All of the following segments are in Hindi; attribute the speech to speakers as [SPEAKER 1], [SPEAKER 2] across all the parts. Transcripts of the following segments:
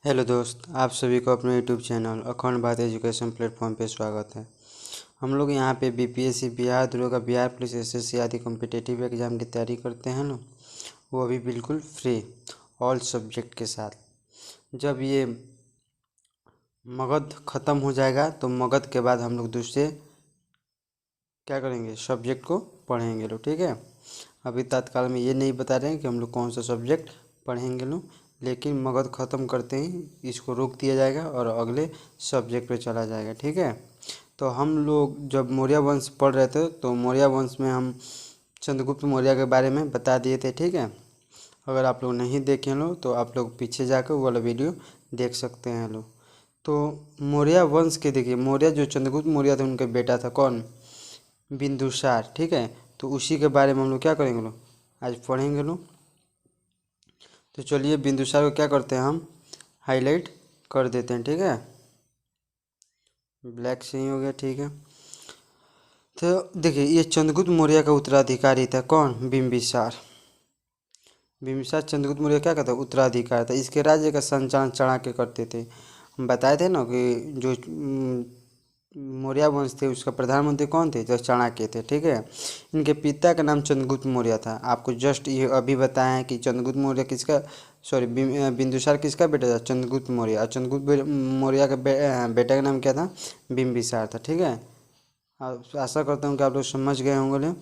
[SPEAKER 1] हेलो दोस्त, आप सभी को अपने यूट्यूब चैनल अखंड भारत एजुकेशन प्लेटफॉर्म पे स्वागत है। हम लोग यहाँ पे बीपीएससी, बिहार दरोगा, बिहार पुलिस, एसएससी आदि कॉम्पिटिटिव एग्जाम की तैयारी करते हैं ना, वो अभी बिल्कुल फ्री ऑल सब्जेक्ट के साथ। जब ये मगध ख़त्म हो जाएगा तो मगध के बाद हम लोग दूसरे क्या करेंगे, सब्जेक्ट को पढ़ेंगे लोग, ठीक है। अभी तत्काल में ये नहीं बता रहे हैं कि हम लोग कौन सा सब्जेक्ट पढ़ेंगे लोग, लेकिन मगध ख़त्म करते ही इसको रोक दिया जाएगा और अगले सब्जेक्ट पे चला जाएगा, ठीक है। तो हम लोग जब मौर्य वंश पढ़ रहे थे तो मौर्य वंश में हम चंद्रगुप्त मौर्य के बारे में बता दिए थे, ठीक है। अगर आप लोग नहीं देखे लोग तो आप लोग पीछे जाकर वो वाला वीडियो देख सकते हैं लोग। तो मौर्य वंश के देखिए, मौर्य जो चंद्रगुप्त मौर्य थे उनके बेटा था कौन, बिंदुसार, ठीक है। तो उसी के बारे में हम लोग क्या करेंगे लोग, आज पढ़ेंगे लोग। तो चलिए बिंदुसार को क्या करते हैं, हम हाईलाइट कर देते हैं, ठीक है। ब्लैक से ही हो गया, ठीक है। तो देखिए, ये चंद्रगुप्त मौर्य का उत्तराधिकारी था कौन, बिंबिसार। बिंबिसार चंद्रगुप्त मौर्य क्या कहता है, उत्तराधिकारी था। इसके राज्य का संचालन चाणक्य करते थे। हम बताए थे ना कि जो मौर्य वंश थे उसका प्रधानमंत्री कौन थे, जो चाणक्य थे, ठीक है। इनके पिता का नाम चंद्रगुप्त मौर्य था। आपको जस्ट ये अभी बताया है कि चंद्रगुप्त मौर्य किसका, सॉरी, बिंदुसार किसका बेटा था, चंद्रगुप्त मौर्य। और चंद्रगुप्त मौर्य का बेटा का नाम क्या था, बिंबिसार था, ठीक है। आशा करता हूँ कि आप लोग समझ गए होंगे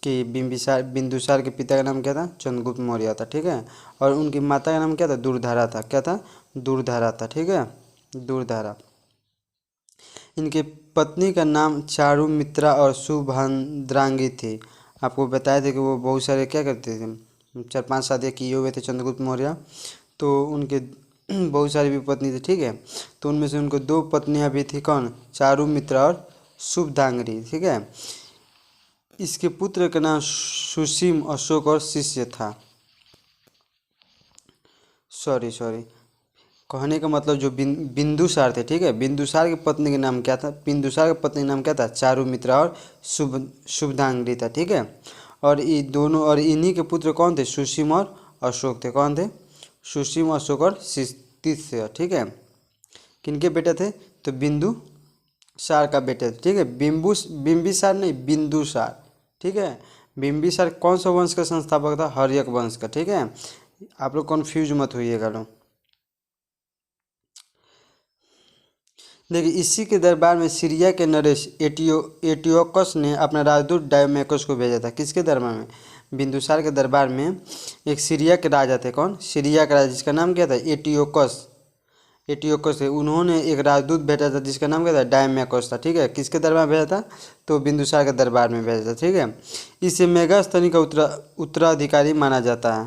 [SPEAKER 1] कि बिंदुसार के पिता का नाम क्या था, चंद्रगुप्त मौर्य था, ठीक है। और उनकी माता का नाम क्या था, दूरधारा था। क्या था, दूरधारा था, ठीक है, दूरधारा। इनके पत्नी का नाम चारुमित्रा और शुभद्रांगी थी। आपको बताए थे कि वो बहुत सारे क्या करते थे, 4-5 शादियाँ किए हुए थे चंद्रगुप्त मौर्य। तो उनके बहुत सारी भी पत्नी थी, ठीक है। तो उनमें से उनको 2 पत्नियां भी थी कौन, चारुमित्रा और शुभदांगी, ठीक है। इसके पुत्र का नाम सुसीम, अशोक और शिष्य था। सॉरी सॉरी, कहने का मतलब जो बिंदुसार थे, ठीक है। बिंदुसार की पत्नी का नाम क्या था, बिंदुसार की पत्नी का नाम क्या था, चारुमित्रा और शुभदांगी था, ठीक है। और ये दोनों, और इन्हीं के पुत्र कौन थे, सुसीम और अशोक थे। कौन थे, सुसीम, अशोक और शिष्य, ठीक है। किनके बेटे थे, तो बिंदुसार का बेटे थे, ठीक है। बिंबिसार नहीं, बिंदुसार, ठीक है। बिंबिसार कौन सा वंश का संस्थापक था, हर्यक वंश का, ठीक है। आप लोग कन्फ्यूज मत होइएगा लोग। देखिए, इसी के दरबार में सीरिया के नरेश एटियोकस ने अपना राजदूत डायोमेकस को भेजा था। किसके दरबार में, बिंदुसार के दरबार में एक सीरिया के राजा थे कौन, सीरिया का राजा, जिसका नाम क्या था, एटियोकस। एटियोकस थे, उन्होंने एक राजदूत भेजा था जिसका नाम क्या था, डायोमेकस था, ठीक है। किसके दरबार में भेजा था, तो बिंदुसार के दरबार में भेजा था, ठीक है। इसे मेगास्थनी का उत्तराधिकारी माना जाता है।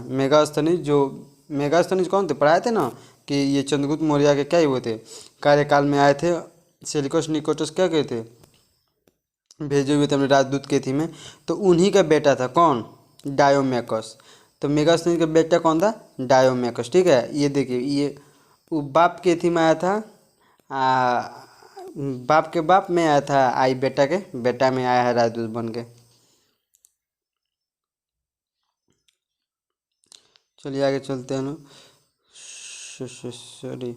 [SPEAKER 1] मेगास्थनी कौन थे, पढ़ाए थे ना कि ये चंद्रगुप्त मौर्य के क्या ही हुए थे, कार्यकाल में आए थे। सेल्यूकस निकोटस क्या कहते थे, भेजे हुए थे अपने राजदूत के थी में। तो उन्हीं का बेटा था कौन, डायोमेकस। तो मेगास्थनी का बेटा कौन था, डायोमेकस, ठीक है। ये देखिए, ये वो बाप के थी में आया था, आ, बाप के बाप में आया था, आई बेटा के बेटा में आया है राजदूत बन के। चलिए आगे चलते हैं ना। सॉरी,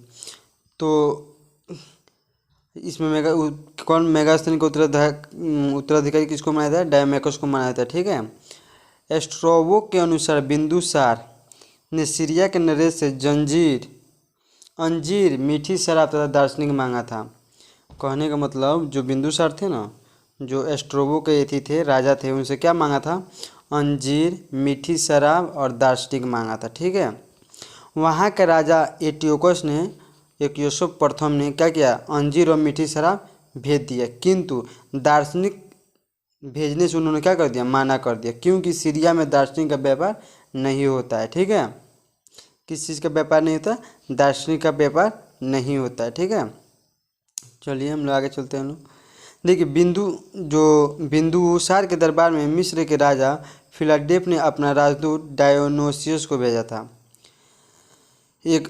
[SPEAKER 1] तो इसमें कौन मेगास्थनी का उत्तराधिकारी किसको माना था, डायोमेकस को माना था, ठीक है। एस्ट्रोबो के अनुसार बिंदुसार ने सीरिया के नरेश से अंजीर, मीठी शराब तथा दार्शनिक मांगा था। कहने का मतलब जो बिंदुसार थे ना, जो एस्ट्रोबो के एथी थे, राजा थे, उनसे क्या मांगा था, अंजीर, मीठी शराब और दार्शनिक मांगा था, ठीक है। वहाँ के राजा एटियोकस ने, एकियोसफ प्रथम ने क्या किया, अंजीर और मीठी शराब भेज दिया, किंतु दार्शनिक भेजने से उन्होंने क्या कर दिया, माना कर दिया, क्योंकि सीरिया में दार्शनिक का व्यापार नहीं होता है, ठीक है। किस चीज़ का व्यापार नहीं होता, दार्शनिक का व्यापार नहीं होता है, ठीक है। चलिए हम लोग आगे चलते हैं लोग। देखिए, बिंदुसार के दरबार में मिस्र के राजा फिलाडेल्फ ने अपना राजदूत डायोनोसियस को भेजा था। एक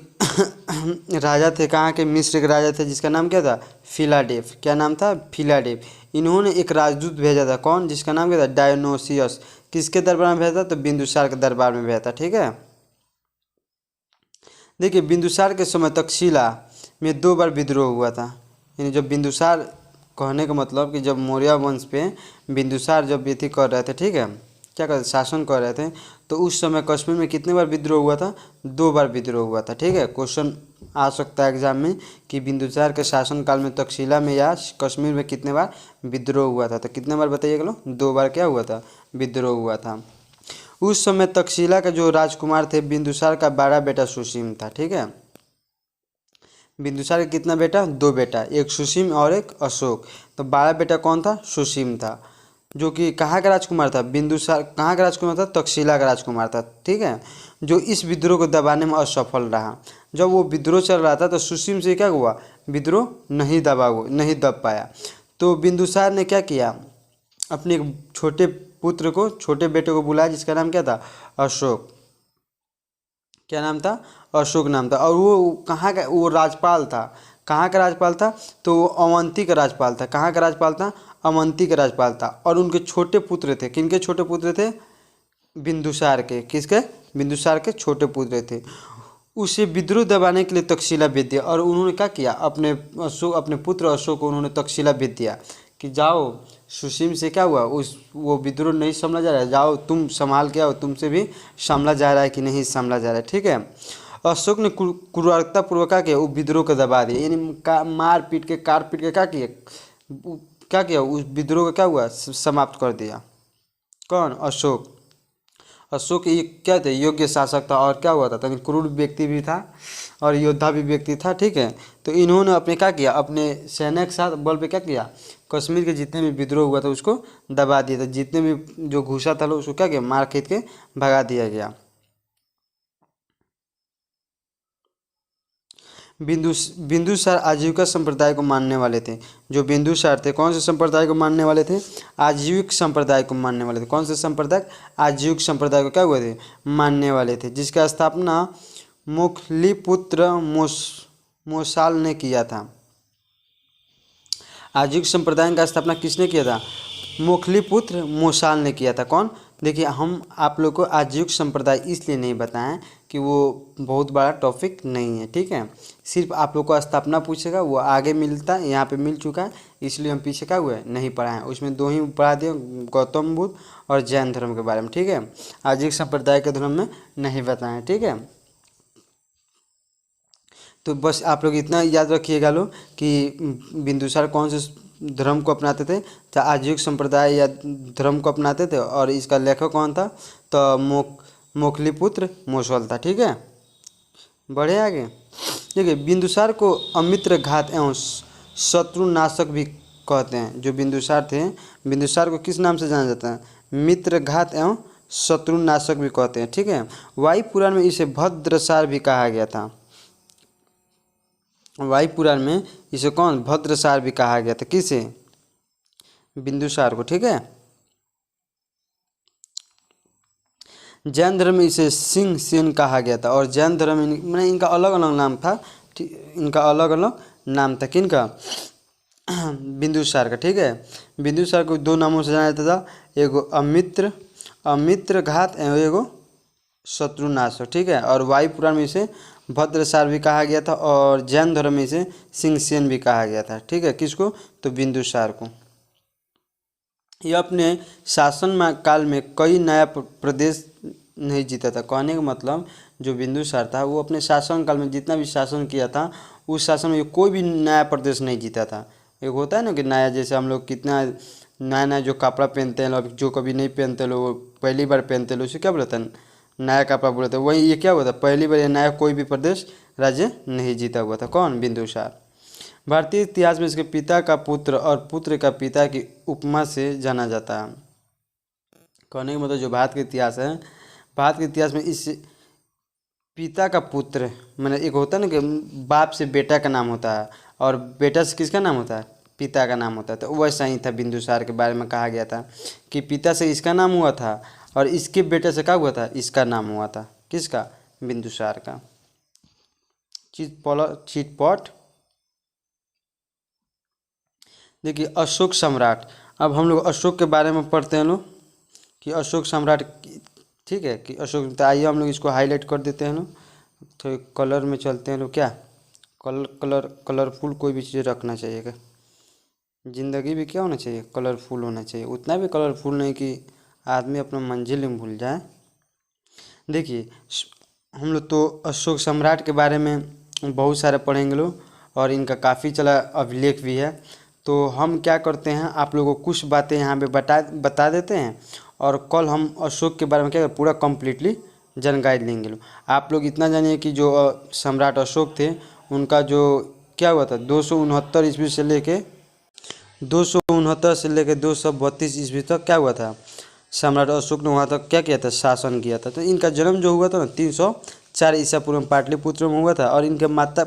[SPEAKER 1] राजा थे, कहाँ के, मिस्र के राजा थे, जिसका नाम क्या था, फिलाडेल्फ। क्या नाम था, फिलाडेल्फ। इन्होंने एक राजदूत भेजा था कौन, जिसका नाम क्या था, डायोनोसियस। किसके दरबार में भेजा था, तो बिंदुसार के दरबार में भेजा था, ठीक है। देखिए बिंदुसार के समय तक्षशिला में 2 बार विद्रोह हुआ था। यानी जब बिंदुसार, कहने का मतलब कि जब मौर्य वंश पे बिंदुसार जब व्यथी कर रहे थे, ठीक है, क्या कर शासन कर रहे थे, तो उस समय कश्मीर में कितने बार विद्रोह हुआ था? 2 बार विद्रोह हुआ था। ठीक है, क्वेश्चन आ सकता है एग्जाम में कि बिंदुसार के शासनकाल में तक्षशिला में या कश्मीर में कितने बार विद्रोह हुआ था? तो कितने बार बताइएगा लोग? 2 बार क्या हुआ था? विद्रोह हुआ था। उस समय तक्षशिला का जो राजकुमार थे बिंदुसार का बड़ा बेटा सुसीम था। ठीक है, बिंदुसार के कितना बेटा? 2 बेटा, एक सुसीम और एक अशोक। तो बड़ा बेटा कौन था? सुसीम था, जो कि कहाँ का राजकुमार था? बिंदुसार कहाँ का राजकुमार था? तक्षशिला का राजकुमार था। ठीक है, जो इस विद्रोह को दबाने में असफल रहा। जब वो विद्रोह चल रहा था तो सुसीम से क्या हुआ? विद्रोह नहीं दब पाया। तो बिंदुसार ने क्या किया? अपने छोटे पुत्र को, छोटे बेटे को बुलाया, जिसका नाम क्या था? अशोक। क्या नाम था? अशोक नाम था। और वो कहाँ का? वो राजपाल था। कहाँ का राजपाल था? तो वो अवंती का राजपाल था। कहाँ का राजपाल था? अवंती का राजपाल था। और उनके छोटे पुत्र थे। किनके छोटे पुत्र थे? बिंदुसार के। किसके? बिंदुसार के छोटे पुत्र थे। उसे विद्रोह दबाने के लिए तक्षशिला भेज दिया। और उन्होंने क्या किया? अपने पुत्र अशोक को उन्होंने तक्षशिला भेज दिया कि जाओ, सुसीम से क्या हुआ? वो विद्रोह नहीं संभला जा रहा है, जाओ तुम संभाल के आओ, तुमसे भी संभला जा रहा है कि नहीं संभला जा रहा है। ठीक है, अशोक ने क्रूरता पूर्वक क्या किया? वो विद्रोह को दबा दिया। यानी मार पीट के, काट पीट के क्या किया? उस विद्रोह को क्या हुआ? समाप्त कर दिया। कौन? अशोक। अशोक ये क्या थे? योग्य शासक था। और क्या हुआ था? तभी क्रूर व्यक्ति भी था और योद्धा भी व्यक्ति था। ठीक है, तो इन्होंने अपने क्या किया? अपने सैन्य के साथ बल पे क्या किया? कश्मीर के जितने भी विद्रोह हुआ था उसको दबा दिया था। जितने भी जो घुसा था लोग उसको क्या किया? मार खींच के भगा दिया गया। बिंदुसार आजीविका संप्रदाय को मानने वाले थे। जो बिंदुसार थे कौन से संप्रदाय को मानने वाले थे? आजीविक संप्रदाय को मानने वाले थे। कौन से संप्रदाय? आजीविक संप्रदाय को क्या हुए थे? मानने वाले थे, जिसका स्थापना मुखलिपुत्र मोसाल ने किया था। आजीविक संप्रदाय का स्थापना किसने किया था? मुखलिपुत्र मोसाल ने किया था। कौन? देखिए, हम आप लोग को आजीविक संप्रदाय इसलिए नहीं बताएं कि वो बहुत बड़ा टॉपिक नहीं है। ठीक है, सिर्फ आप लोग को स्थापना पूछेगा, वो आगे मिलता है, यहाँ पे मिल चुका है, इसलिए हम पीछे क्या हुए नहीं पढ़ाएं। उसमें 2 ही पढ़ा दिए, गौतम बुद्ध और जैन धर्म के बारे में। ठीक है, आजीविक संप्रदाय के धर्म में नहीं बताएं। ठीक है, तो बस आप लोग इतना याद रखिएगा लोग कि बिंदुसार कौन से धर्म को अपनाते थे? चाहे आजीविक संप्रदाय या धर्म को अपनाते थे। और इसका लेखक कौन था? तो मोखलिपुत्र मोसल था। ठीक है, बढ़े आगे। देखिए, बिंदुसार को अमित्र घात एवं शत्रुनाशक भी कहते हैं। जो बिंदुसार थे, बिंदुसार को किस नाम से जाना जाता है? मित्र घात एवं शत्रुनाशक भी कहते हैं। ठीक है, वायु पुराण में इसे भद्रसार भी कहा गया था। वायु पुराण में इसे कौन? भद्रसार भी कहा गया था। किसे? बिंदुसार को। ठीक है, जैन धर्म में इसे सिंह सेन कहा गया था। और जैन धर्म में मैंने इनका अलग अलग नाम था। इनका अलग अलग नाम था। किनका? बिंदुसार का। ठीक है, बिंदुसार को 2 नामों से जाना जाता था, एगो अमित्र घात एवं एगो शत्रुनाशक। ठीक है, और वायु पुराण में इसे भद्रसार भी कहा गया था और जैन धर्म में इसे सिंहसेन भी कहा गया था। ठीक है, किसको? तो बिंदुसार को। यह अपने शासन काल में कई नया प्रदेश नहीं जीता था। कहने का मतलब जो बिंदुसार था वो अपने शासन काल में जितना भी शासन किया था उस शासन में कोई भी नया प्रदेश नहीं जीता था। एक होता है ना कि नया, जैसे हम लोग कितना नया नया जो कपड़ा पहनते हैं लोग, जो कभी नहीं पहनते लोग पहली बार पहनते लोग, उसे क्या बोलते हैं? नया कपड़ा बोलते हैं। वही ये क्या हुआ था? पहली बार ये नया कोई भी प्रदेश राज्य नहीं जीता हुआ था। कौन? बिंदुसार। भारतीय इतिहास में इसके पिता का पुत्र और पुत्र का पिता की उपमा से जाना जाता है। कहने का मतलब जो भारत का इतिहास है, भारत के इतिहास में इस पिता का पुत्र, मैंने एक होता है ना कि बाप से बेटा का नाम होता है और बेटा से किसका नाम होता है? पिता का नाम होता है। तो वैसा ही था बिंदुसार के बारे में कहा गया था कि पिता से इसका नाम हुआ था और इसके बेटे से क्या हुआ था? इसका नाम हुआ था। किसका? बिंदुसार का। चिटपट। देखिए, अशोक सम्राट। अब हम लोग अशोक के बारे में पढ़ते हैं लोग कि अशोक सम्राट। ठीक है, कि अशोक, तो आइए हम लोग इसको हाईलाइट कर देते हैं लोग। तो कलर में चलते हैं लोग, क्या कलरफुल कोई भी चीज़ रखना चाहिए। ज़िंदगी भी क्या होना चाहिए, कलरफुल होना चाहिए। उतना भी कलरफुल नहीं कि आदमी अपना मंजिल में भूल जाए। देखिए हम लोग तो अशोक सम्राट के बारे में बहुत सारे पढ़ेंगे लोग, और इनका काफ़ी चला अभिलेख भी है। तो हम क्या करते हैं, आप लोगों को कुछ बातें यहाँ पे बता देते हैं, और कल हम अशोक के बारे में क्या पूरा कम्प्लीटली जानकारी लेंगे लोग। आप लोग इतना जानिए कि जो सम्राट अशोक थे, उनका जो क्या हुआ था 269 ईस्वी से लेके 232 ईस्वी तक क्या हुआ था, सम्राट अशोक ने वहाँ तक क्या किया था, शासन किया था। तो इनका जन्म जो हुआ था ना 304 ईसा पूर्व में पाटलिपुत्र में हुआ था, और इनके पिता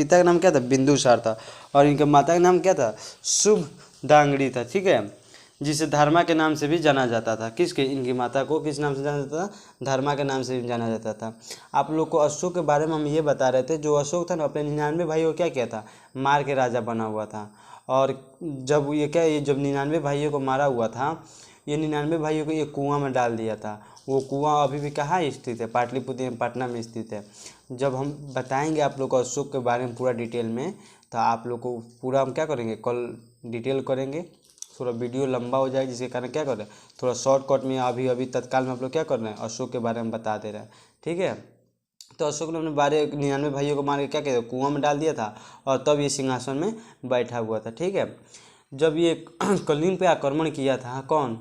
[SPEAKER 1] का नाम क्या था, बिंदुसार था, और इनके माता का नाम क्या था, शुभदांगड़ी था। ठीक है, जिसे धर्मा के नाम से भी जाना जाता था। किसके, इनकी माता को किस नाम से जाना जाता था, धर्मा के नाम से भी जाना जाता था। आप लोग को अशोक के बारे में हम ये बता रहे थे, जो अशोक था ना अपने 99 भाइयों को क्या किया था, मार के राजा बना हुआ था। और जब ये जब 99 भाइयों को मारा हुआ था, ये 99 भाइयों को एक कुआं में डाल दिया था। वो कुआं अभी भी कहाँ स्थित है, पाटलिपुत्र में, पटना में स्थित है। जब हम बताएंगे आप लोग को अशोक के बारे में पूरा डिटेल में, तो आप लोग को पूरा हम क्या करेंगे, कल डिटेल करेंगे। थोड़ा वीडियो लंबा हो जाएगा, जिसके कारण क्या कर रहे हैं, थोड़ा शॉर्टकट में अभी तत्काल में आप लोग क्या कर रहे हैं, अशोक के बारे में बता दे रहे हैं। ठीक है, तो अशोक ने अपने 99 भाइयों को मार के क्या कहते कुआं में डाल दिया था, और तब ये सिंहासन में बैठा हुआ था। ठीक है, जब ये कलिंग पे आक्रमण किया था, कौन,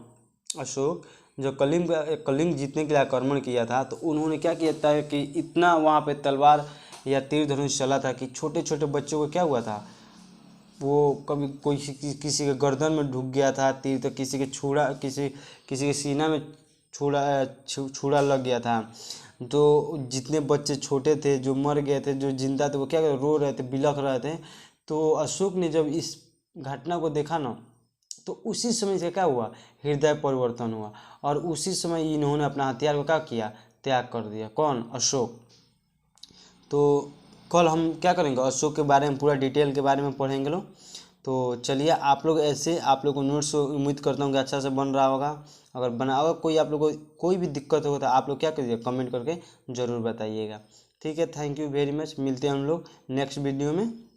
[SPEAKER 1] अशोक, जो कलिंग जीतने के लिए आक्रमण किया था, तो उन्होंने क्या किया था कि इतना वहाँ पे तलवार या तीर धनुष चला था कि छोटे छोटे बच्चों को क्या हुआ था, वो कभी कोई किसी के गर्दन में ढुक गया था तीर, तो किसी के किसी के सीना में छुरा लग गया था। तो जितने बच्चे छोटे थे जो मर गए थे, जो जिंदा थे, वो क्या रो रहे थे, बिलख रहे थे। तो अशोक ने जब इस घटना को देखा ना, तो उसी समय से क्या हुआ, हृदय परिवर्तन हुआ, और उसी समय इन्होंने अपना हथियार को क्या किया, त्याग कर दिया। कौन, अशोक। तो कल हम क्या करेंगे, अशोक के बारे में पूरा डिटेल के बारे में पढ़ेंगे लोग। तो चलिए, आप लोग ऐसे आप लोग को नोट्स उम्मीद करता हूँ कि अच्छा से बन रहा होगा। अगर बना होगा, कोई आप लोग को कोई भी दिक्कत हो तो आप लोग क्या करिए, कमेंट करके ज़रूर बताइएगा। ठीक है, थैंक यू वेरी मच। मिलते हैं हम लोग नेक्स्ट वीडियो में।